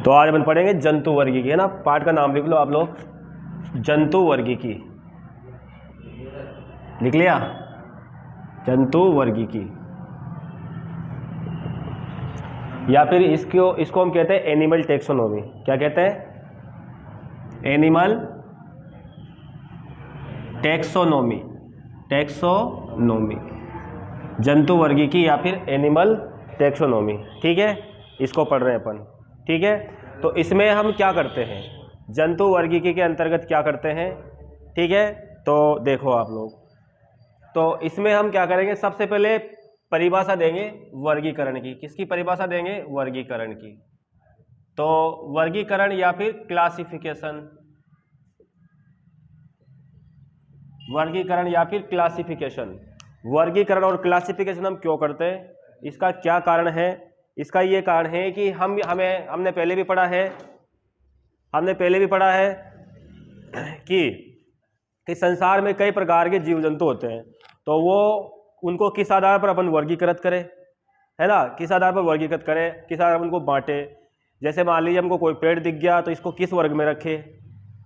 तो आज अपन पढ़ेंगे जंतु वर्गीकी, है ना। पाठ का नाम लिख लो आप लोग, जंतु वर्गीकी। लिख लिया? जंतु वर्गीकी, या फिर इसको हम कहते हैं एनिमल टेक्सोनोमी। क्या कहते हैं? Animal taxonomy. टेक्सोनोमी, जंतु वर्गीकी या फिर एनिमल टेक्सोनोमी। ठीक है, इसको पढ़ रहे हैं अपन। ठीक है, तो इसमें हम क्या करते हैं, जंतु वर्गीकी के अंतर्गत क्या करते हैं। ठीक है, तो देखो आप लोग, तो इसमें हम क्या करेंगे, सबसे पहले परिभाषा देंगे वर्गीकरण की। किसकी परिभाषा देंगे? वर्गीकरण की। तो वर्गीकरण या फिर क्लासिफिकेशन, वर्गीकरण या फिर क्लासिफिकेशन। वर्गीकरण और क्लासिफिकेशन हम क्यों करते हैं, इसका क्या कारण है? इसका ये कारण है कि हमने पहले भी पढ़ा है कि संसार में कई प्रकार के जीव जंतु होते हैं, तो वो उनको किस आधार पर अपन वर्गीकृत करें, है ना। किस आधार पर वर्गीकृत करें, किस आधार पर उनको बांटे। जैसे मान लीजिए हमको कोई पेड़ दिख गया तो इसको किस वर्ग में रखें।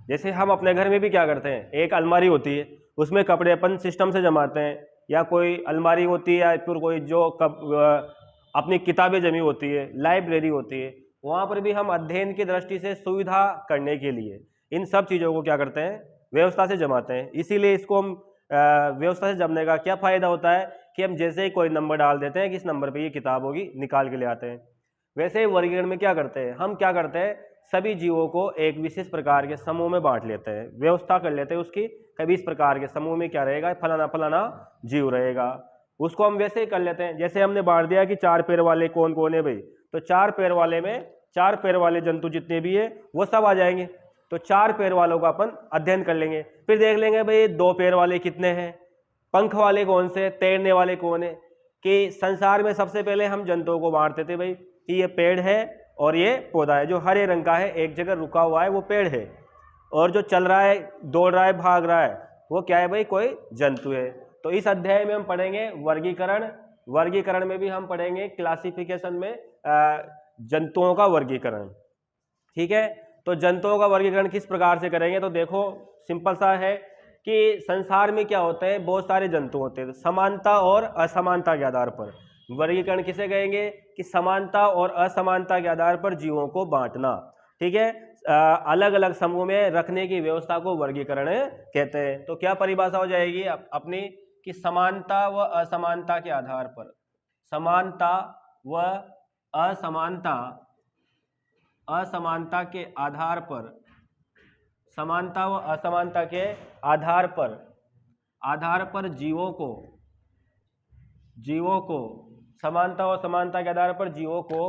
जैसे हम अपने घर में भी क्या करते हैं, एक अलमारी होती है, उसमें कपड़े अपन सिस्टम से जमाते हैं, या कोई अलमारी होती है, या फिर कोई जो अपनी किताबें जमी होती है, लाइब्रेरी होती है, वहाँ पर भी हम अध्ययन की दृष्टि से सुविधा करने के लिए इन सब चीज़ों को क्या करते हैं, व्यवस्था से जमाते हैं। इसीलिए इसको हम व्यवस्था से जमने का क्या फ़ायदा होता है कि हम जैसे ही कोई नंबर डाल देते हैं कि इस नंबर पे ये किताब होगी, निकाल के ले आते हैं। वैसे ही वर्गीकरण में क्या करते हैं, हम क्या करते हैं, सभी जीवों को एक विशेष प्रकार के समूह में बांट लेते हैं, व्यवस्था कर लेते हैं उसकी। कभी इस प्रकार के समूह में क्या रहेगा, फलाना फलाना जीव रहेगा, उसको हम वैसे ही कर लेते हैं। जैसे हमने बांट दिया कि 4 पैर वाले कौन कौन है भाई, तो 4 पैर वाले में 4 पैर वाले जंतु जितने भी है वो सब आ जाएंगे। तो 4 पैर वालों का अपन अध्ययन कर लेंगे, फिर देख लेंगे भाई 2 पैर वाले कितने हैं, पंख वाले कौन से, तैरने वाले कौन है। कि संसार में सबसे पहले हम जंतुओं को बांटते थे भाई कि ये पेड़ है और ये पौधा है। जो हरे रंग का है, एक जगह रुका हुआ है, वो पेड़ है, और जो चल रहा है, दौड़ रहा है, भाग रहा है, वो क्या है भाई, कोई जंतु है। तो इस अध्याय में हम पढ़ेंगे वर्गीकरण, वर्गीकरण में भी हम पढ़ेंगे क्लासिफिकेशन में जंतुओं का वर्गीकरण। ठीक है, तो जंतुओं का वर्गीकरण किस प्रकार से करेंगे, तो देखो सिंपल सा है कि संसार में क्या होते हैं, बहुत सारे जंतु होते हैं, समानता और असमानता के आधार पर वर्गीकरण किसे कहेंगे, कि समानता और असमानता के आधार पर जीवों को बांटना। ठीक है, अलग अलग समूह में रखने की व्यवस्था को वर्गीकरण कहते हैं। तो क्या परिभाषा हो जाएगी अपनी, कि समानता व असमानता के आधार पर, समानता व असमानता के आधार पर, समानता व असमानता के आधार पर जीवों को समानता व असमानता के आधार पर जीवों को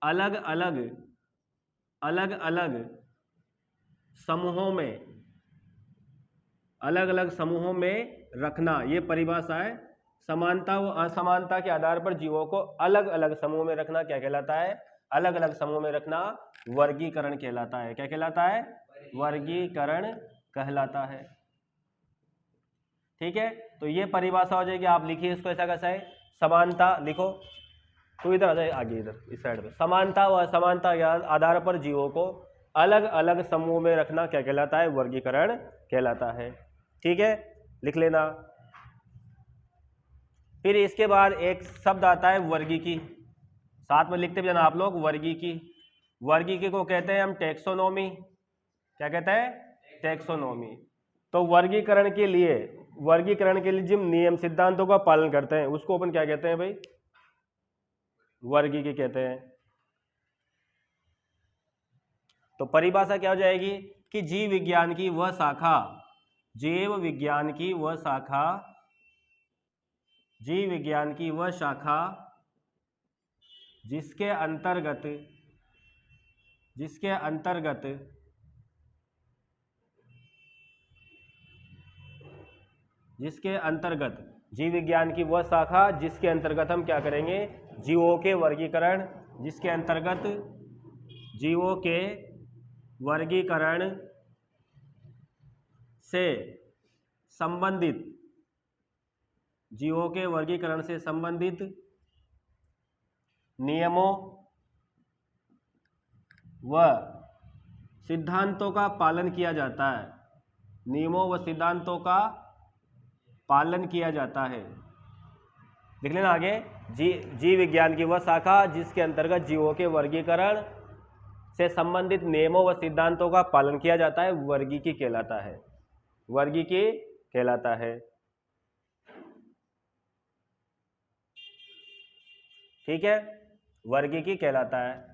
अलग अलग समूहों में रखना, ये परिभाषा है। समानता व असमानता के आधार पर जीवों को अलग अलग समूह में रखना क्या कहलाता है, अलग अलग समूह में रखना वर्गीकरण कहलाता है। क्या कहलाता है? वर्गीकरण कहलाता है। ठीक है, तो ये परिभाषा हो जाएगी। आप लिखिए इसको, ऐसा कैसा है, समानता लिखो, तो इधर आ जाए आगे, इधर इस साइड पे। समानता व असमानता के आधार पर जीवों को अलग अलग समूह में रखना क्या कहलाता है, वर्गीकरण कहलाता है। ठीक है, लिख लेना। फिर इसके बाद एक शब्द आता है वर्गीकी, साथ में लिखते भी जाना आप लोग, वर्गीकी। वर्गीकी को कहते हैं हम टैक्सोनॉमी। क्या कहते हैं? टैक्सोनॉमी। तो वर्गीकरण के लिए जिन नियम सिद्धांतों का पालन करते हैं उसको अपन क्या कहते हैं भाई, वर्गीकी कहते हैं। तो परिभाषा क्या हो जाएगी, कि जीव विज्ञान की वह शाखा, जीव विज्ञान की वह शाखा जिसके अंतर्गत जीव विज्ञान की वह शाखा जिसके अंतर्गत हम क्या करेंगे, जीवों के वर्गीकरण, जिसके अंतर्गत जीवों के वर्गीकरण से संबंधित नियमों व सिद्धांतों का पालन किया जाता है, नियमों व सिद्धांतों का पालन किया जाता है। देख लेना आगे, जीव विज्ञान की वह शाखा जिसके अंतर्गत जीवों के वर्गीकरण से संबंधित नियमों व सिद्धांतों का पालन किया जाता है, वर्गीकी कहलाता है, वर्गीकी कहलाता है। ठीक है, वर्गीकी कहलाता है।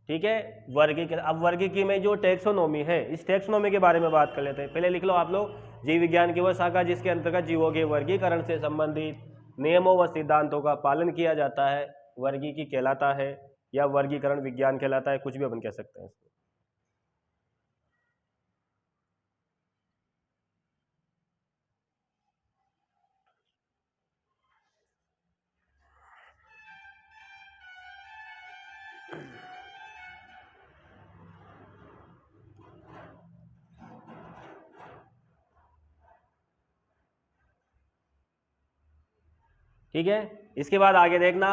ठीक है, वर्गीकी। अब वर्गीकी में जो टेक्सोनोमी है, इस टेक्सोनोमी के बारे में बात कर लेते हैं। पहले लिख लो आप लोग, जीव विज्ञान की वह शाखा जिसके अंतर्गत जीवों के वर्गीकरण से संबंधित नियमों व सिद्धांतों का पालन किया जाता है, वर्गीकी कहलाता है, या वर्गीकरण विज्ञान कहलाता है, कुछ भी अपन कह सकते हैं इसको। ठीक है, इसके बाद आगे देखना,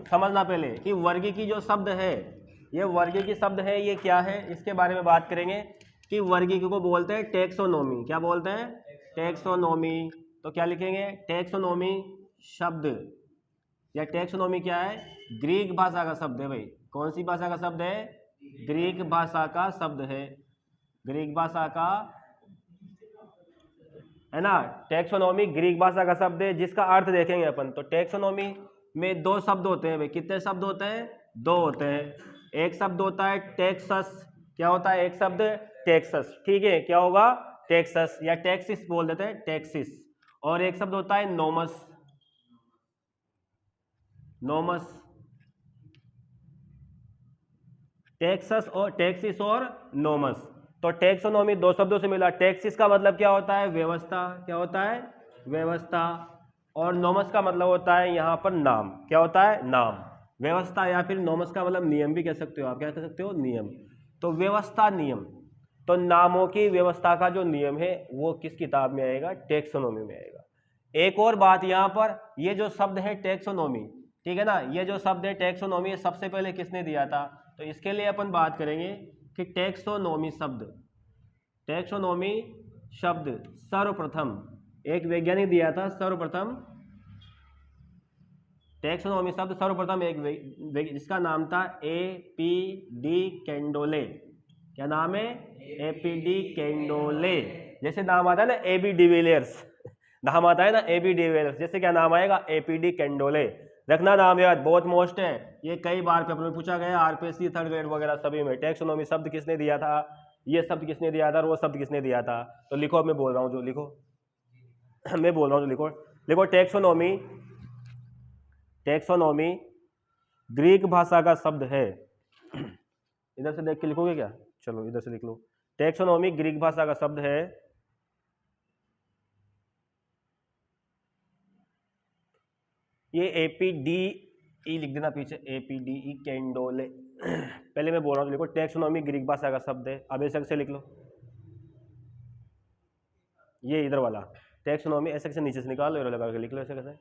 समझना पहले कि वर्गीकी जो शब्द है, ये वर्गीकी शब्द है, ये क्या है, इसके बारे में बात करेंगे कि वर्गीकी को बोलते हैं टेक्सोनोमी। क्या बोलते हैं? टेक्सोनोमी। तो क्या लिखेंगे? टेक्सोनोमी शब्द, या टेक्सोनोमी क्या है? ग्रीक भाषा का शब्द है भाई। कौन सी भाषा का शब्द है? ग्रीक भाषा का शब्द है, ग्रीक भाषा का, है ना। टेक्सोनोमी ग्रीक भाषा का शब्द है, जिसका अर्थ देखेंगे अपन। तो टेक्सोनोमी में दो शब्द होते हैं भाई। कितने शब्द होते हैं? दो होते हैं। एक शब्द होता है टेक्सस। क्या होता है? एक शब्द टेक्सस। ठीक है, क्या होगा? टेक्सस, या टेक्सिस बोल देते हैं, टेक्सिस। और एक शब्द होता है नोमस, नोमस। टेक्सस और टेक्सिस और नोमस। तो टेक्सोनोमी दो शब्दों से मिला। टेक्सिस का मतलब क्या होता है? व्यवस्था। क्या होता है? व्यवस्था। और नोमस का मतलब होता है यहाँ पर नाम। क्या होता है? नाम। व्यवस्था, या फिर नोमस का मतलब नियम भी कह सकते हो आप। क्या कह सकते हो? नियम। तो व्यवस्था, नियम। तो नामों की व्यवस्था का जो नियम है वो किस किताब में आएगा? टेक्सोनोमी में आएगा। एक और बात यहाँ पर, ये जो शब्द है टेक्सोनोमी, ठीक है ना, ये जो शब्द है टेक्सोनोमी, ये सबसे पहले किसने दिया था? तो इसके लिए अपन बात करेंगे कि टेक्सोनोमी शब्द, टेक्सोनोमी शब्द सर्वप्रथम एक वैज्ञानिक दिया था। सर्वप्रथम टेक्सोनोमी शब्द सर्वप्रथम एक जिसका नाम था A.P.D. कैंडोले। क्या नाम है? A.P.D. कैंडोले। जैसे नाम आता है ना A.B. डिविलियर्स, नाम आता है ना A.B. डिविलियर्स, जैसे क्या नाम आएगा? A.P.D. कैंडोले। रखना नाम याद, बहुत मोस्ट है ये, कई बार पेपर में पूछा गया, आरपीएससी थर्ड ग्रेड वगैरह सभी में। टेक्सोनोमी शब्द किसने दिया था, ये शब्द किसने दिया था, और वो शब्द किसने दिया था। तो लिखो, मैं बोल रहा हूँ जो लिखो, मैं बोल रहा हूँ जो लिखो। लिखो टेक्सोनोमी, टेक्सोनोमी ग्रीक भाषा का शब्द है। इधर से देख के लिखोगे क्या? चलो इधर से लिख लो। टेक्सोनोमी ग्रीक भाषा का शब्द है। ये A.P.D.E. लिख देना पीछे, A.P.D.E. कैंडोले। पहले मैं बोल रहा हूँ लिखो, टेक्सोनोमी ग्रीक भाषा का शब्द है। अब ऐसे से लिख लो, ये इधर वाला टेक्सोनोमी ऐसे से नीचे से निकाल लो, लगा के लिख लो ऐसे कैसे।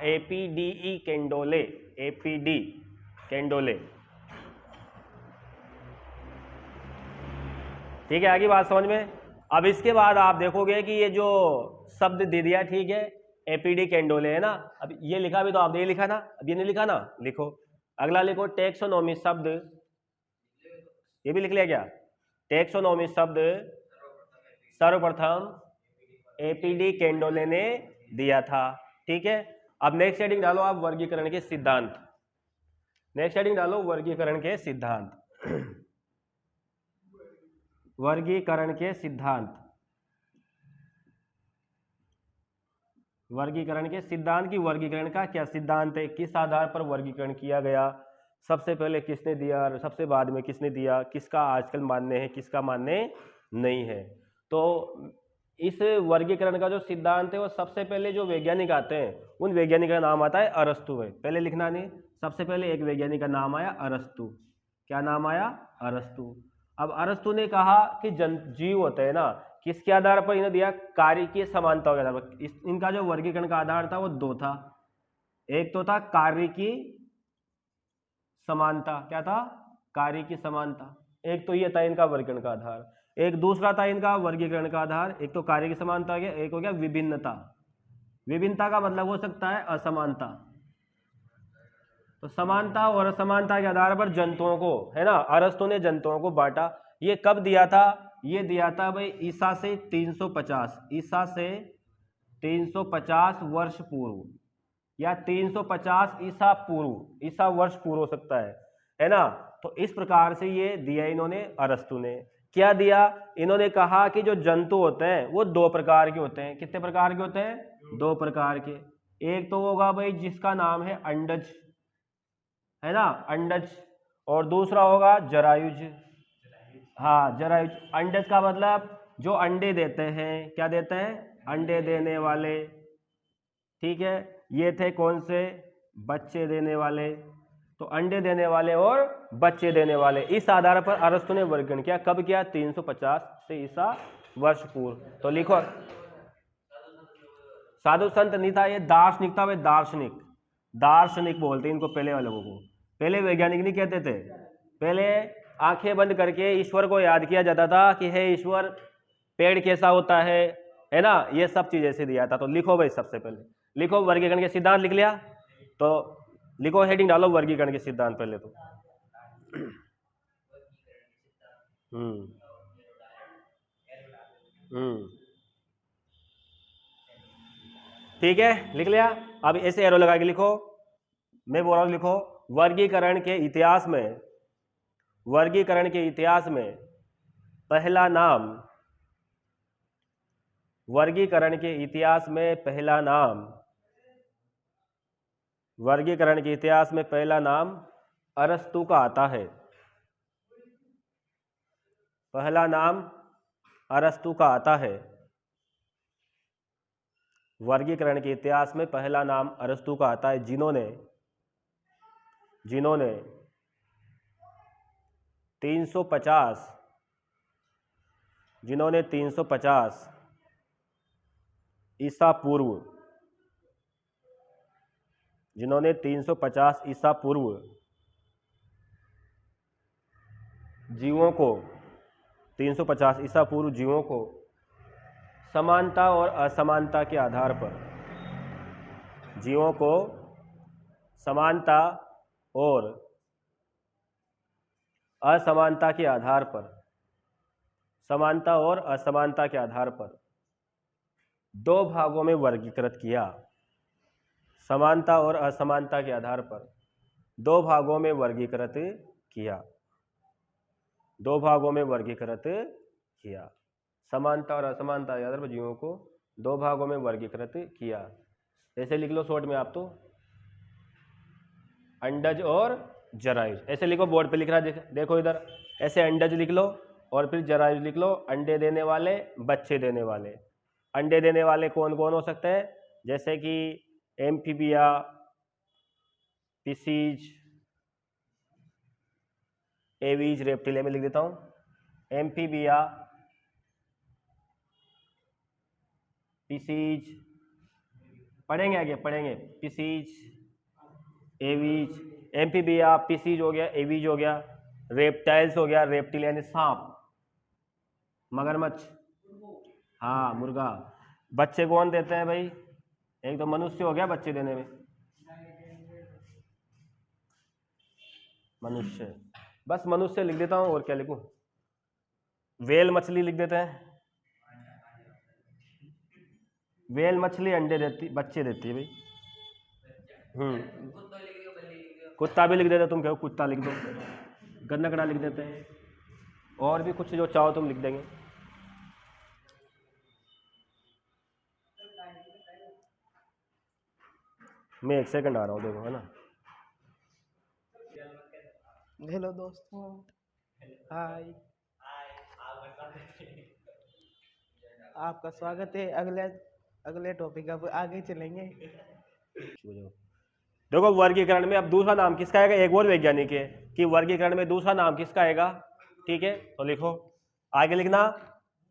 A.P.D.E. कैंडोले, A.P.D. कैंडोले। ठीक है, आगे बात समझ में। अब इसके बाद आप देखोगे कि ये जो शब्द दे दिया, ठीक है, A.P.D. कैंडोले है ना। अब ये लिखा भी तो आपने ये लिखा ना, अब ये नहीं लिखा ना, लिखो। अगला लिखो टेक्सोनोमी शब्द, ये भी लिख लिया क्या? टेक्सोनोमी शब्द सर्वप्रथम एपीडी कैंडोले ने दिया था। ठीक है, अब नेक्स्ट हेडिंग डालो आप वर्गीकरण के सिद्धांत। नेक्स्ट हेडिंग डालो वर्गीकरण के सिद्धांत। वर्गीकरण के सिद्धांत। वर्गीकरण के सिद्धांत की वर्गीकरण का क्या सिद्धांत है, किस आधार पर वर्गीकरण किया गया, सबसे पहले किसने दिया, सबसे बाद में किसने दिया, किसका आजकल मान्य है, किसका मान्य नहीं है। तो इस वर्गीकरण का जो सिद्धांत है वो सबसे पहले जो वैज्ञानिक आते हैं उन वैज्ञानिक का नाम आता है अरस्तु है। पहले लिखना नहीं, सबसे पहले एक वैज्ञानिक का नाम आया अरस्तु। क्या नाम आया? अरस्तु। अब अरस्तु ने कहा कि जीव होते हैं ना, किसके आधार पर इन्हें दिया? कार्य की समानता के आधार पर। इनका जो वर्गीकरण का आधार था वो दो था। एक तो था कार्य की समानता, क्या था? कार्य की समानता। एक तो ये था इनका वर्गीकरण का आधार। एक दूसरा था इनका वर्गीकरण का आधार, एक तो कार्य की समानता हो गया, एक हो गया विभिन्नता। विभिन्नता का मतलब हो सकता है असमानता। तो समानता और असमानता के आधार पर जंतुओं को, है ना, अरस्तु ने जंतुओं को बांटा। ये कब दिया था? ये दिया था भाई ईसा से 350, ईसा से 350 वर्ष पूर्व, या 350 ईसा पूर्व, ईसा वर्ष पूर्व हो सकता है ना। तो इस प्रकार से ये दिया इन्होंने, अरस्तु ने। क्या दिया? इन्होंने कहा कि जो जंतु होते हैं वो दो प्रकार के होते हैं। कितने प्रकार के होते हैं? दो प्रकार के। एक तो होगा भाई जिसका नाम है अंडज, है ना, अंडज, और दूसरा होगा जरायुज। हाँ, जरायुज। अंडज का मतलब जो अंडे देते हैं, क्या देते हैं? अंडे देने वाले। ठीक है, ये थे कौन से? बच्चे देने वाले। तो अंडे देने वाले और बच्चे देने वाले, इस आधार पर अरस्तु ने वर्गीकरण किया। कब किया? 350 से ईसा वर्ष पूर्व। तो लिखो, साधु संत नहीं था, ये दार्शनिक था। वे दार्शनिक, दार्शनिक बोलते हैं इनको पहले वाले लोगों को। पहले वैज्ञानिक नहीं कहते थे। पहले आंखें बंद करके ईश्वर को याद किया जाता था कि हे ईश्वर, पेड़ कैसा होता है ना, ये सब चीज ऐसे दिया था। तो लिखो भाई, सबसे पहले लिखो वर्गीकरण के सिद्धांत। लिख लिया? तो लिखो, हेडिंग डालो वर्गीकरण के सिद्धांत पहले तो। ठीक है, लिख लिया? अब ऐसे एरो लगा के लिखो, मैं बोल रहा हूं लिखो, वर्गीकरण के इतिहास में, वर्गीकरण के इतिहास में पहला नाम, वर्गीकरण के इतिहास में पहला नाम, वर्गीकरण के इतिहास में पहला नाम अरस्तु का आता है। पहला नाम अरस्तु का आता है। वर्गीकरण के इतिहास में पहला नाम अरस्तु का आता है, जिन्होंने 350 ईसा पूर्व, जिन्होंने 350 ईसा पूर्व जीवों को, 350 ईसा पूर्व जीवों को समानता और असमानता के आधार पर, जीवों को समानता और असमानता के आधार पर, समानता और असमानता के आधार पर दो भागों में वर्गीकृत किया। समानता और असमानता के आधार पर दो भागों में वर्गीकृत किया, दो भागों में वर्गीकृत किया। समानता और असमानता के आधार पर जीवों को दो भागों में वर्गीकृत किया। ऐसे लिख लो शॉर्ट में आप तो, अंडज और जरायुज। ऐसे लिखो, बोर्ड पे लिख रहा है, देखो इधर, ऐसे अंडज लिख लो और फिर जरायुज लिख लो। अंडे देने वाले, बच्चे देने वाले। अंडे देने वाले कौन कौन हो सकते हैं? जैसे कि एम्फीबिया, पिसीज, एवीज, रेप्टिलिया में लिख देता हूं। एम्फीबिया, पिसीज, पढ़ेंगे आगे, पढ़ेंगे। पिसीज, एवीज, एम्फीबिया, पिसीज हो गया, एवीज हो गया, रेप्टाइल्स हो गया, रेप्टिल यानी सांप, मगरमच्छ, हाँ मुर्गा। बच्चे कौन देते हैं भाई? एक तो मनुष्य हो गया बच्चे देने में, मनुष्य, बस मनुष्य लिख देता हूं, और क्या लिखूं? वेल मछली लिख देते हैं, वेल मछली अंडे देती, बच्चे देती है भाई। कुत्ता भी लिख देते, तुम कहो कुत्ता लिख दो, गन्नकड़ा लिख देते हैं, और भी कुछ जो चाहो तुम लिख देंगे। मैं 1 सेकंड आ रहा हूँ, देखो है ना। हेलो दोस्तों, हाय, आपका स्वागत है। अगले टॉपिक अब आगे चलेंगे। देखो वर्गीकरण में अब दूसरा नाम किसका आएगा, एक और वैज्ञानिक है कि वर्गीकरण में दूसरा नाम किसका आएगा। ठीक है, तो लिखो आगे, लिखना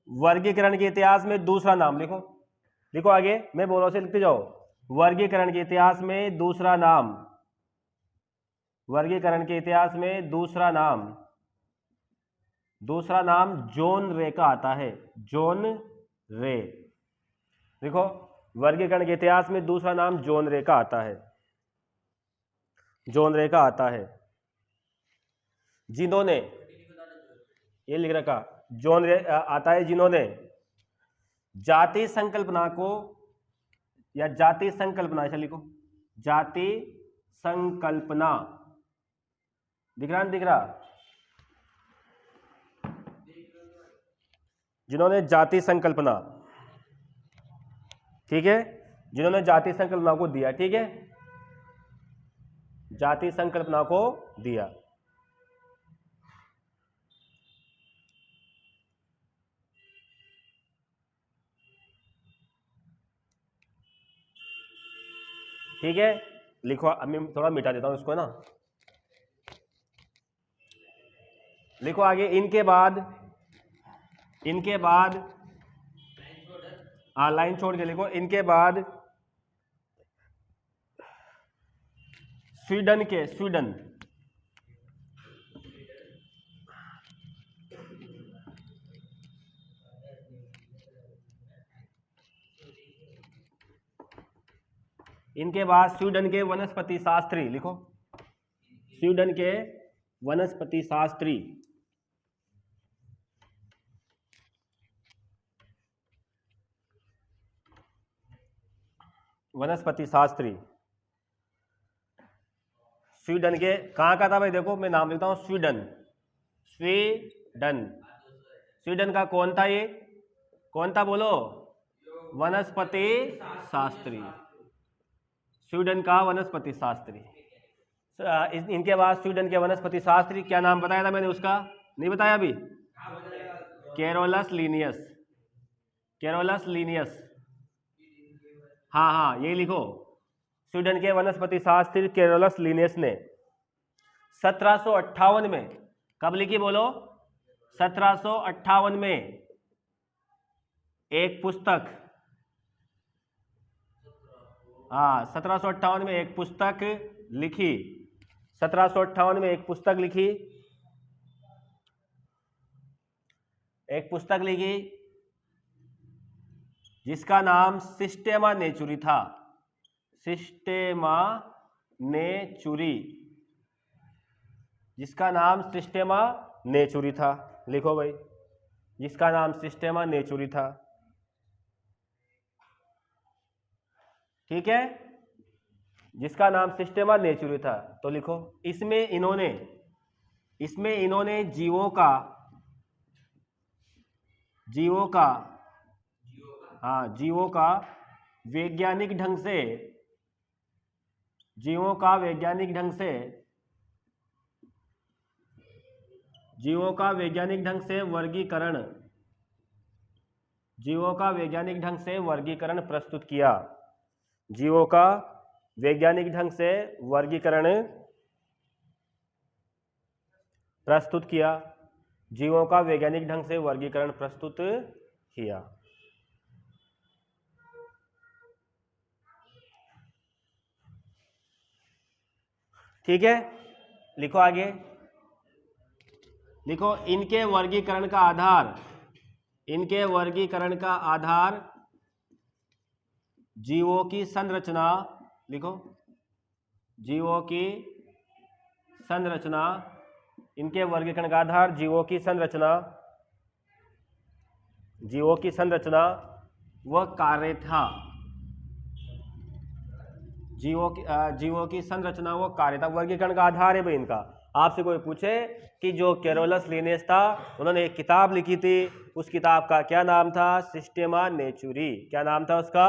वर्गीकरण के इतिहास में दूसरा नाम लिखो। लिखो आगे, मैं बोलो से लिखते जाओ। वर्गीकरण के इतिहास में दूसरा नाम, वर्गीकरण के इतिहास में दूसरा नाम, दूसरा नाम जॉन रे का आता है, जॉन रे। देखो वर्गीकरण के इतिहास में दूसरा नाम जॉन रे का आता है, जॉन रे का आता है, जिन्होंने, ये लिख रखा, जॉन रे आता है जिन्होंने जाति संकल्पना को, या जाति संकल्पना, ऐसा लिखो, जाति संकल्पना, दिख रहा नहीं दिख रहा, जिन्होंने जाति संकल्पना, ठीक है, जिन्होंने जाति संकल्पना को दिया, ठीक है, जाति संकल्पना को दिया। ठीक है, लिखो, अब मैं थोड़ा मिटा देता हूं इसको ना। लिखो आगे, इनके बाद, इनके बाद, हाँ लाइन छोड़ के लिखो, इनके बाद स्वीडन के, स्वीडन, इनके बाद स्वीडन के वनस्पति शास्त्री, लिखो स्वीडन के वनस्पति शास्त्री, वनस्पति शास्त्री, स्वीडन के, कहाँ का था भाई, देखो मैं नाम लिखता हूं, स्वीडन, स्वीडन, स्वीडन का कौन था ये, कौन था बोलो, वनस्पति शास्त्री, स्वीडन का वनस्पति शास्त्री। इनके बाद स्वीडन के वनस्पति शास्त्री, क्या नाम बताया था मैंने उसका, नहीं बताया अभी, कैरोलस लीनियस, कैरोलस लीनियस, हाँ हाँ यही लिखो, स्वीडन के वनस्पति शास्त्री कैरोलस लीनियस ने 1758 में, कब लिखी बोलो, 1758 में एक पुस्तक, हाँ 1758 में एक पुस्तक लिखी, 1758 में एक पुस्तक लिखी, एक पुस्तक लिखी जिसका नाम सिस्टेमा नेचुरी था, सिस्टेमा नेचुरी, जिसका नाम सिस्टेमा नेचुरी था, लिखो भाई, जिसका नाम सिस्टेमा नेचुरी था। ठीक है, जिसका नाम सिस्टेमा नेचुरी था, तो लिखो इसमें इन्होंने, इसमें इन्होंने जीवों का, जीवों का, हाँ जीवों का वैज्ञानिक ढंग से, जीवों का वैज्ञानिक ढंग से, जीवों का वैज्ञानिक ढंग से वर्गीकरण, जीवों का वैज्ञानिक ढंग से वर्गीकरण प्रस्तुत किया, जीवों का वैज्ञानिक ढंग से वर्गीकरण प्रस्तुत किया, जीवों का वैज्ञानिक ढंग से वर्गीकरण प्रस्तुत किया। ठीक है, लिखो आगे, लिखो इनके वर्गीकरण का आधार, इनके वर्गीकरण का आधार जीवों की संरचना, लिखो जीवों की संरचना, इनके वर्गीकरण का आधार जीवों की संरचना, जीवों की संरचना व कार्य था, जीवों की संरचना व कार्यता, वर्गीकरण का आधार है भाई इनका। आपसे कोई पूछे कि जो कैरोलस लिनेस था उन्होंने एक किताब लिखी थी, उस किताब का क्या नाम था? सिस्टेमा नेचुरी। क्या नाम था उसका?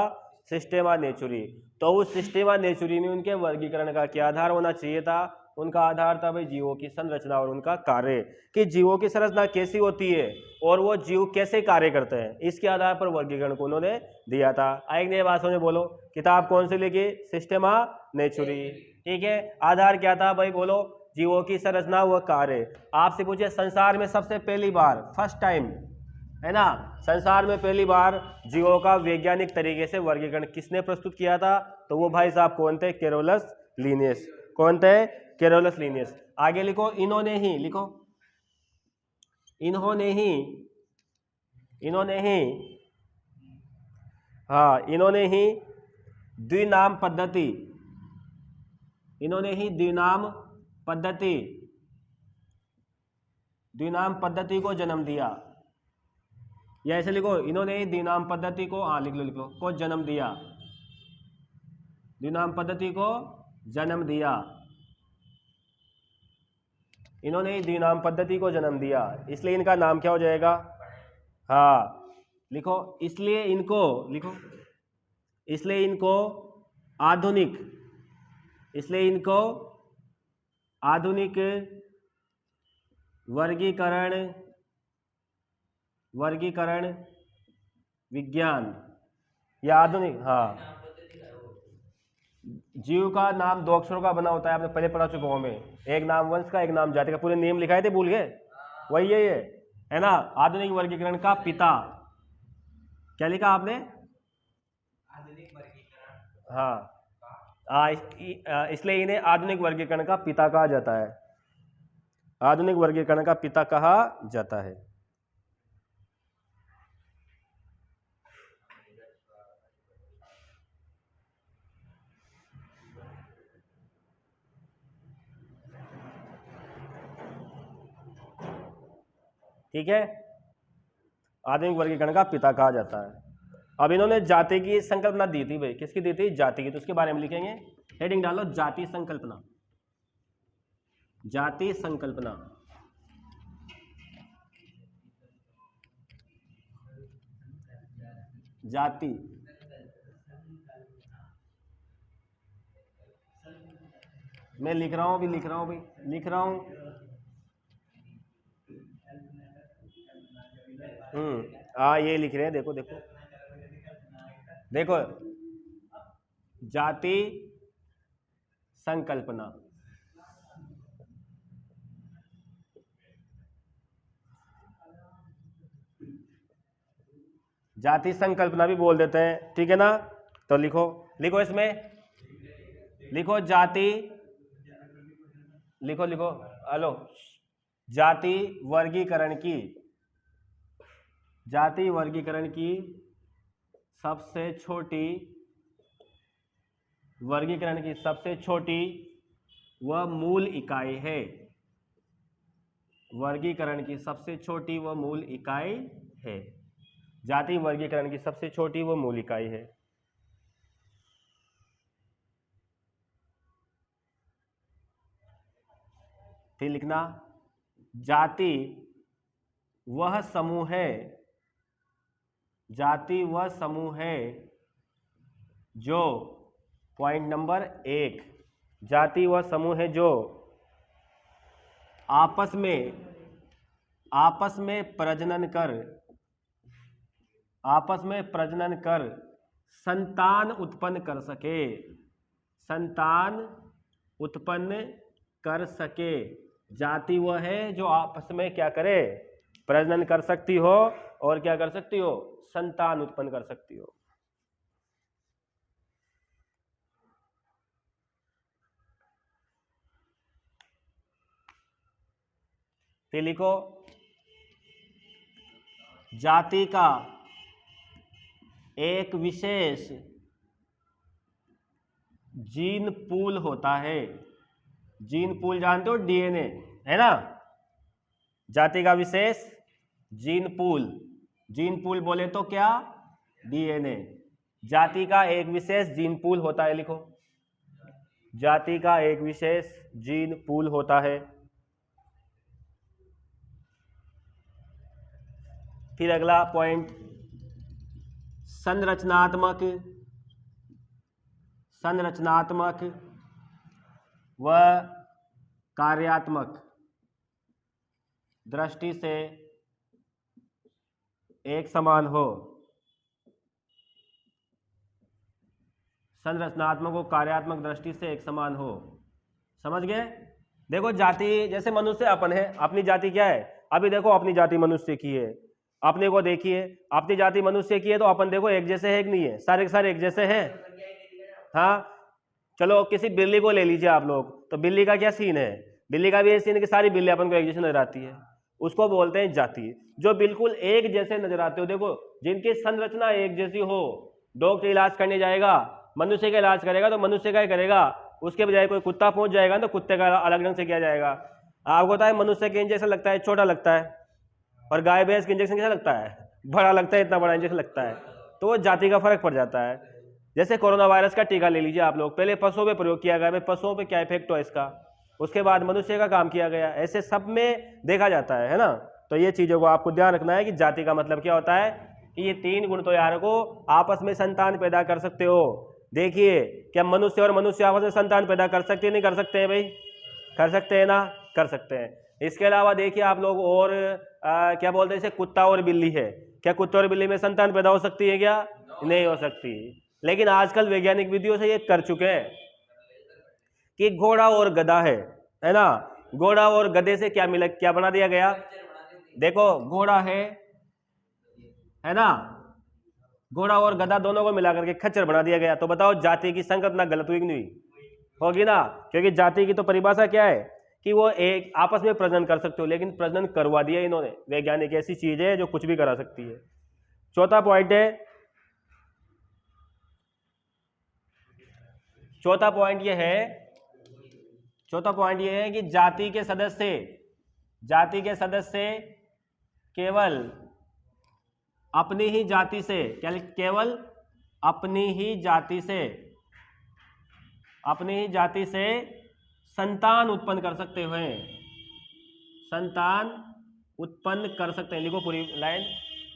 सिस्टेमा नेचुरी। तो उस सिस्टेमा नेचुरी में उनके वर्गीकरण का क्या आधार होना चाहिए था? उनका आधार था भाई जीवों की संरचना और उनका कार्य, कि जीवों की संरचना कैसी होती है और वो जीव कैसे कार्य करते हैं, इसके आधार पर वर्गीकरण को उन्होंने दिया था। एक नए भाषा में बोलो, किताब कौन सी लिखी? सिस्टेमा नेचुरी। ठीक है, आधार क्या था भाई? बोलो, जीवों की संरचना व कार्य। आपसे पूछे संसार में सबसे पहली बार, फर्स्ट टाइम, है ना, संसार में पहली बार जीवों का वैज्ञानिक तरीके से वर्गीकरण किसने प्रस्तुत किया था? तो वो भाई साहब कौन थे? Carolus Linnaeus. कौन थे? Carolus Linnaeus. आगे लिखो, इन्होंने ही, लिखो इन्होंने ही, इन्होंने ही, हाँ, इन्होंने ही द्विनाम पद्धति, इन्होंने ही द्विनाम पद्धति, द्विनाम पद्धति को जन्म दिया। या ऐसे लिखो, इन्होंने ही द्विनाम पद्धति को, हाँ लिख लो, लिख लो, को जन्म दिया, द्विनाम पद्धति को जन्म दिया। इन्होंने ही द्विनाम पद्धति को जन्म दिया, इसलिए इनका नाम क्या हो जाएगा? हाँ लिखो, इसलिए इनको, लिखो, इसलिए इनको आधुनिक, इसलिए इनको आधुनिक वर्गीकरण, वर्गीकरण विज्ञान या आधुनिक, हाँ, जीव का नाम 2 अक्षरों का बना होता है, आपने पहले पढ़ा चुका हूं मैं, एक नाम वंश का, एक नाम जाति का, पूरे नेम लिखाए थे, भूल गए? वही है ना, आधुनिक वर्गीकरण का पिता। क्या लिखा आपने? आधुनिक वर्गीकरण, हाँ, इसलिए इन्हें आधुनिक वर्गीकरण का पिता कहा जाता है, आधुनिक वर्गीकरण का पिता कहा जाता है। ठीक है, आधुनिक वर्गीकरण का पिता कहा जाता है। अब इन्होंने जाति की संकल्पना दी थी भाई, किसकी दी थी? जाति की। तो उसके बारे में लिखेंगे, हेडिंग डालो, जाति संकल्पना, जाति संकल्पना। जाति, मैं लिख रहा हूं, भी लिख रहा हूं, भाई लिख रहा हूं। हाँ ये लिख रहे हैं, देखो देखो देखो, जाति संकल्पना, जाति संकल्पना भी बोल देते हैं, ठीक है ना। तो लिखो, लिखो इसमें, लिखो जाति, लिखो लिखो, हेलो, जाति वर्गीकरण की, जाति वर्गीकरण की सबसे छोटी, वर्गीकरण की सबसे छोटी व मूल इकाई है, वर्गीकरण की सबसे छोटी व मूल इकाई है, जाति वर्गीकरण की सबसे छोटी व मूल इकाई है। फिर लिखना, जाति वह समूह है, जाति वह समूह है जो, पॉइंट नंबर 1, जाति वह समूह है जो आपस में प्रजनन कर, आपस में प्रजनन कर संतान उत्पन्न कर सके, संतान उत्पन्न कर सके। जाति वह है जो आपस में क्या करे? प्रजनन कर सकती हो, और क्या कर सकती हो? संतान उत्पन्न कर सकती हो। फिर लिखो, जाति का एक विशेष जीन पूल होता है, जीन पूल जानते हो? डीएनए, है ना। जाति का विशेष जीन पूल, जीन पूल बोले तो क्या? डीएनए। जाति का एक विशेष जीन पूल होता है, लिखो, जाति का एक विशेष जीन पूल होता है। फिर अगला पॉइंट, संरचनात्मक व कार्यात्मक दृष्टि से एक समान हो। संरचनात्मक और कार्यात्मक दृष्टि से एक समान हो। समझ गए? देखो जाति, जैसे मनुष्य अपन है, अपनी जाति क्या है? अभी देखो अपनी जाति मनुष्य की है, अपने को देखिए, अपनी जाति मनुष्य की है तो अपन देखो एक जैसे है कि नहीं है? सारे के सारे एक जैसे हैं। हाँ, चलो किसी बिल्ली को ले लीजिए आप लोग, तो बिल्ली का क्या सीन है? बिल्ली का भी ये सीन है कि सारी बिल्ली अपन को एक जैसे नजर आती है, उसको बोलते हैं जाति। जो बिल्कुल एक जैसे नजर आते हो, देखो जिनकी संरचना एक जैसी हो, डॉग का इलाज करने जाएगा, मनुष्य का इलाज करेगा तो मनुष्य का ही करेगा, उसके बजाय कोई कुत्ता पहुंच जाएगा तो कुत्ते का अलग ढंग से किया जाएगा। आपको पता है मनुष्य के इंजेक्शन लगता है छोटा लगता है, और गाय भैंस का इंजेक्शन कैसा लगता है? बड़ा लगता है, इतना बड़ा इंजेक्शन लगता है। तो वो जाति का फर्क पड़ जाता है। जैसे कोरोना वायरस का टीका ले लीजिए आप लोग, पहले पशुओं पे प्रयोग किया गया, भाई पशुओं पे क्या इफेक्ट हुआ इसका, उसके बाद मनुष्य का काम किया गया, ऐसे सब में देखा जाता है ना। तो ये चीजों को आपको ध्यान रखना है कि जाति का मतलब क्या होता है कि ये तीन गुण तो यार को आपस में संतान पैदा कर सकते हो। देखिए क्या मनुष्य और मनुष्य आपस में संतान पैदा कर सकते हैं? नहीं कर सकते हैं भाई? कर सकते हैं ना? कर सकते हैं। इसके अलावा देखिए आप लोग, और क्या बोलते हैं, जैसे कुत्ता और बिल्ली है, क्या कुत्ते और बिल्ली में संतान पैदा हो सकती है क्या? नहीं हो सकती। लेकिन आजकल वैज्ञानिक विधियों से ये कर चुके हैं कि घोड़ा और गधा है ना, घोड़ा और गधे से क्या बना दिया गया? देखो घोड़ा है ना, घोड़ा और गधा दोनों को मिलाकर के खच्चर बना दिया गया। तो बताओ जाति की संकल्पना गलत हुई कि नहीं होगी ना? क्योंकि जाति की तो परिभाषा क्या है कि वो एक आपस में प्रजनन कर सकते हो, लेकिन प्रजनन करवा दिया इन्होंने। वैज्ञानिक ऐसी चीज है जो कुछ भी करा सकती है। चौथा पॉइंट ये है कि जाति के सदस्य केवल अपनी ही जाति से संतान उत्पन्न कर सकते हैं। लिखो पूरी लाइन,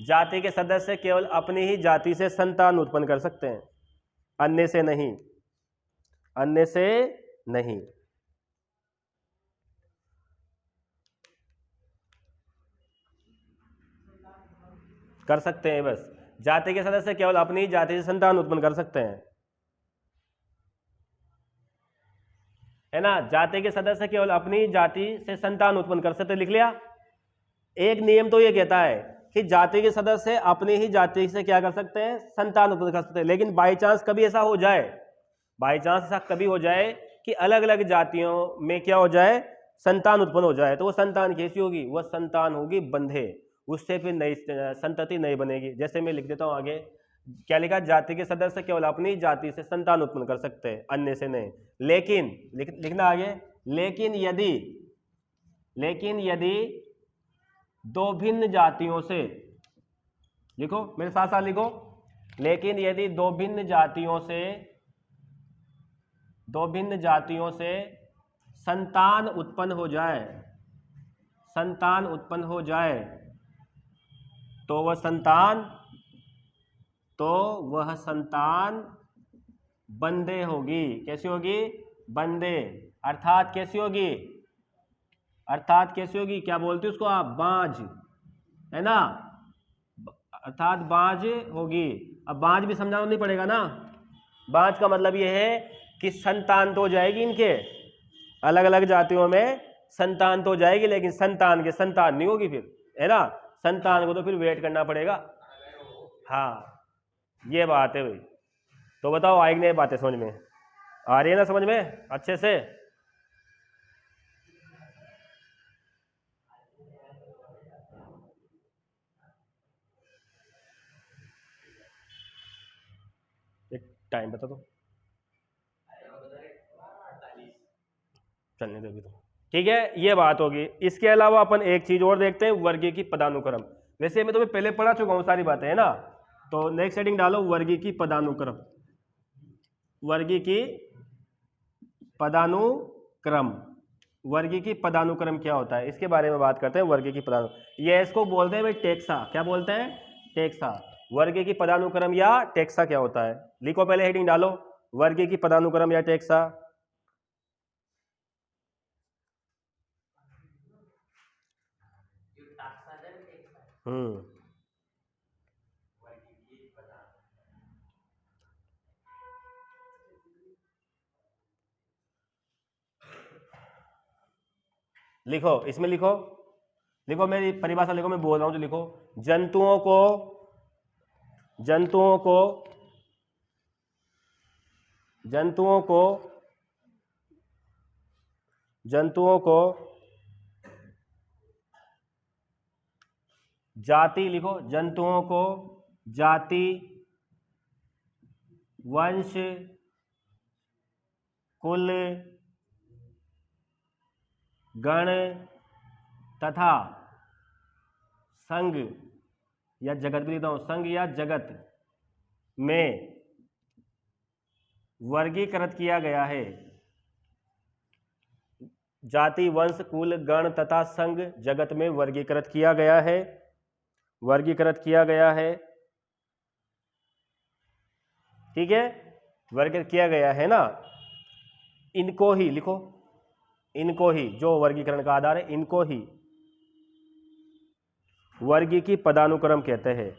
जाति के सदस्य केवल अपनी ही जाति से संतान उत्पन्न कर सकते हैं, अन्य से नहीं। कर सकते हैं, बस जाति के सदस्य केवल अपनी ही जाति से संतान उत्पन्न कर सकते हैं, है ना। जाति के सदस्य केवल अपनी जाति से संतान उत्पन्न कर सकते, लिख लिया। एक नियम तो ये कहता है कि जाति के सदस्य अपनी ही जाति से क्या कर सकते हैं? संतान उत्पन्न कर सकते हैं। लेकिन बाई चांस कभी ऐसा हो जाए कि अलग अलग जातियों में क्या हो जाए? संतान उत्पन्न हो जाए, तो वो संतान कैसी होगी? वह संतान होगी बंधे, उससे फिर नई संतति नहीं बनेगी। जैसे मैं लिख देता हूं आगे, क्या लिखा? जाति के सदस्य केवल अपनी जाति से संतान उत्पन्न कर सकते हैं, अन्य से नहीं। लेकिन लिखना आगे, लेकिन यदि दो भिन्न जातियों से, लिखो मेरे साथ साथ लिखो, लेकिन यदि दो भिन्न जातियों से संतान उत्पन्न हो जाए तो वह संतान बंधे होगी। कैसी होगी? बंधे। अर्थात कैसी होगी? क्या बोलते हैं उसको आप? बांझ, है ना। अर्थात बांझ होगी। अब बांझ भी समझाना नहीं पड़ेगा ना। बांझ का मतलब यह है कि संतान तो हो जाएगी, इनके अलग अलग जातियों में संतान तो हो जाएगी, लेकिन संतान के संतान नहीं होगी फिर, है ना। संतान को तो फिर वेट करना पड़ेगा। हाँ, ये बात है भाई। तो बताओ आएगी नहीं बातें समझ में? आ रही है ना समझ में अच्छे से? एक टाइम बता दो, चलने दो अभी तो। ठीक है, ये बात होगी। इसके अलावा अपन एक चीज और देखते हैं, वर्गीय पदानुक्रम। वैसे मैं तुम्हें पहले पढ़ा चुका हूं सारी बातें, है ना। तो नेक्स्ट हेडिंग डालो, वर्गीय पदानुक्रम। वर्गीय पदानुक्रम। वर्गीकी पदानुक्रम क्या होता है, इसके बारे में बात करते हैं। वर्गीकी पदानुक्रम, ये इसको बोलते हैं भाई टेक्सा। क्या बोलते हैं? टेक्सा। वर्गीकी पदानुक्रम या टेक्सा क्या होता है? लिखो, पहले हेडिंग डालो, वर्गीकी पदानुक्रम या टेक्सा। लिखो, इसमें लिखो, लिखो मेरी परिभाषा लिखो, मैं बोल रहा हूं तो लिखो। जंतुओं को जंतुओं को जंतुओं को जंतुओं को जाति, लिखो, जंतुओं को जाति, वंश, कुल, गण तथा संघ या जगत भी लिखता हूं, संघ या जगत में वर्गीकृत किया गया है। जाति, वंश, कुल, गण तथा संघ, जगत में वर्गीकृत किया गया है। वर्गीकृत किया गया है, ठीक है, वर्गीकृत किया गया है ना। इनको ही लिखो, इनको ही, जो वर्गीकरण का आधार है, इनको ही वर्गीकी पदानुक्रम कहते हैं।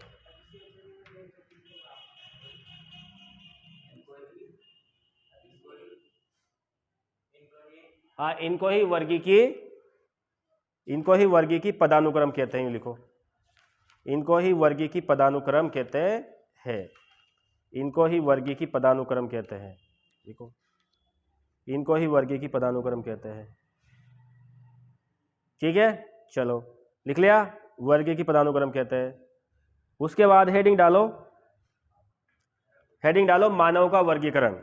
हाँ, इनको ही वर्गीकी पदानुक्रम कहते हैं। लिखो, इनको ही वर्गीकी पदानुक्रम कहते हैं। इनको ही वर्गीकी पदानुक्रम कहते हैं। लिखो, इनको ही वर्गीकी पदानुक्रम कहते हैं। ठीक है, चलो लिख लिया, वर्गीकी पदानुक्रम कहते हैं। उसके बाद हेडिंग डालो, हेडिंग डालो, मानव का वर्गीकरण।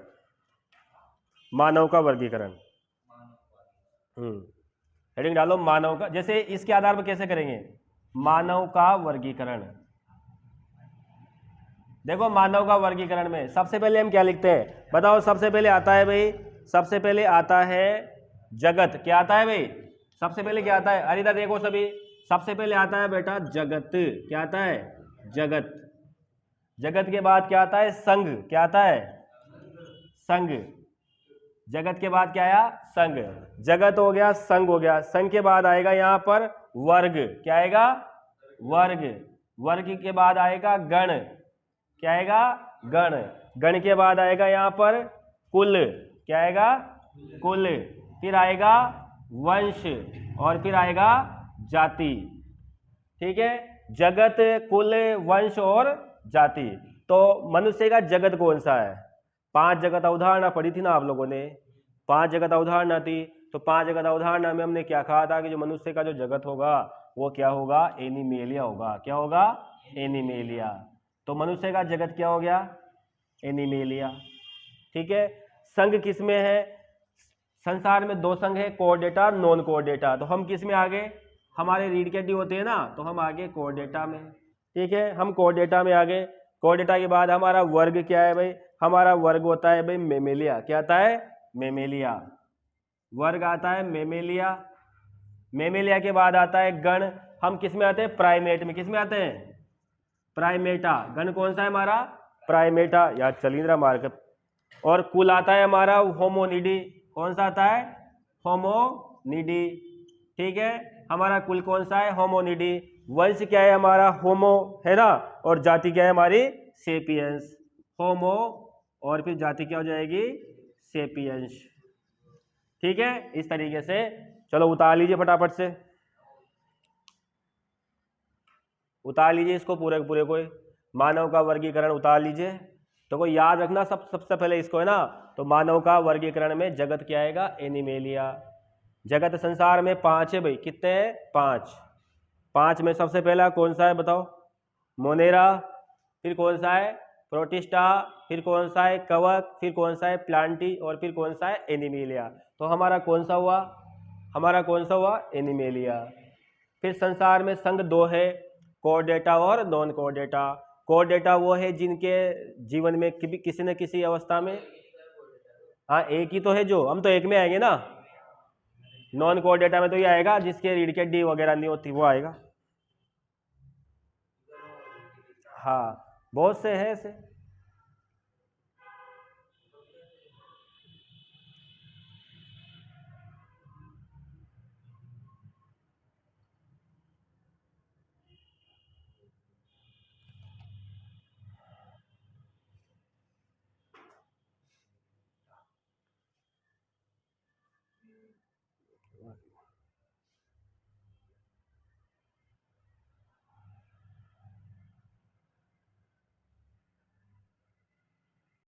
मानव का वर्गीकरण, हेडिंग डालो, मानव का। जैसे इसके आधार पर कैसे करेंगे? मानव का वर्गीकरण। देखो, मानव का वर्गीकरण में सबसे पहले हम क्या लिखते हैं, बताओ? सबसे पहले आता है भाई, सबसे पहले आता है जगत। क्या आता है भाई? सबसे पहले क्या आता है? अरे इधर देखो सभी, सबसे पहले आता है बेटा जगत। क्या आता है? जगत। जगत के बाद क्या आता है? संघ। क्या आता है? संघ। जगत के बाद क्या आया? संघ। जगत हो गया, संघ हो गया। संघ के बाद आएगा यहाँ पर वर्ग। क्या आएगा? वर्ग। वर्ग के बाद आएगा गण। क्या आएगा? गण। गण के बाद आएगा यहाँ पर कुल। क्या आएगा? कुल। फिर आएगा वंश और फिर आएगा जाति। ठीक है, जगत, कुल, वंश और जाति। तो मनुष्य का जगत कौन सा है? 5 जगत अवधारणा पढ़ी थी ना आप लोगों ने, 5 जगत अवधारणा थी। तो 5 जगत अवधारणा में हमने क्या कहा था कि जो मनुष्य का जो जगत होगा वो क्या होगा? एनिमेलिया होगा। क्या होगा? एनिमेलिया। तो मनुष्य का जगत क्या हो गया? एनिमेलिया। ठीक है, संघ किस में है? संसार में 2 संघ है, कोऑर्डेटा और नॉन कोऑर्डेटा। तो हम किस में आ गए? हमारे रीढ़ की हड्डी होती है ना, तो हम आगे कोऑर्डेटा में। ठीक है, हम कोऑर्डेटा में आ गए। कोऑर्डेटा के बाद हमारा वर्ग क्या है भाई? हमारा वर्ग होता है भाई मेमेलिया। क्या आता है? मेमेलिया। वर्ग आता है मेमेलिया। मेमेलिया के बाद आता है गण। हम किस में आते हैं? प्राइमेट में। किस में आते हैं? प्राइमेटा। गण कौन सा है हमारा? प्राइमेटा। या चलिंद्रा मार्ग। और कुल आता है हमारा होमोनिडी। कौन सा आता है? होमोनिडी। ठीक है, हमारा कुल कौन सा है? होमोनिडी। वंश क्या है हमारा? होमो, है ना। और जाति क्या है हमारी? सेपियंस। होमो और फिर जाति क्या हो जाएगी? सेपियंस। ठीक है, इस तरीके से। चलो उतार लीजिए फटाफट से, उतार लीजिए इसको पूरे पूरे को। मानव का वर्गीकरण उतार लीजिए। तो कोई याद रखना सबसे पहले इसको, है ना। तो मानव का वर्गीकरण में जगत क्या आएगा? एनिमेलिया। जगत संसार में 5 है भाई। कितने हैं? 5। 5 में सबसे पहला कौन सा है बताओ? मोनेरा। फिर कौन सा है? प्रोटिस्टा। फिर कौन सा है? कवक। फिर कौन सा है? प्लांटी। और फिर कौन सा है? एनिमेलिया। तो हमारा कौन सा हुआ? हमारा कौन सा हुआ? एनिमेलिया। फिर संसार में संघ 2 है, कोऑर्डेटा और नॉन कोऑर्डेटा। कोऑर्डेटा वो है जिनके जीवन में किसी न किसी अवस्था में हाँ एक ही तो है, जो हम तो एक में आएंगे ना, नॉन कोर डेटा में तो ये आएगा जिसके रीड के डी वगैरह नहीं होती, वो आएगा। हाँ बहुत से हैं ऐसे।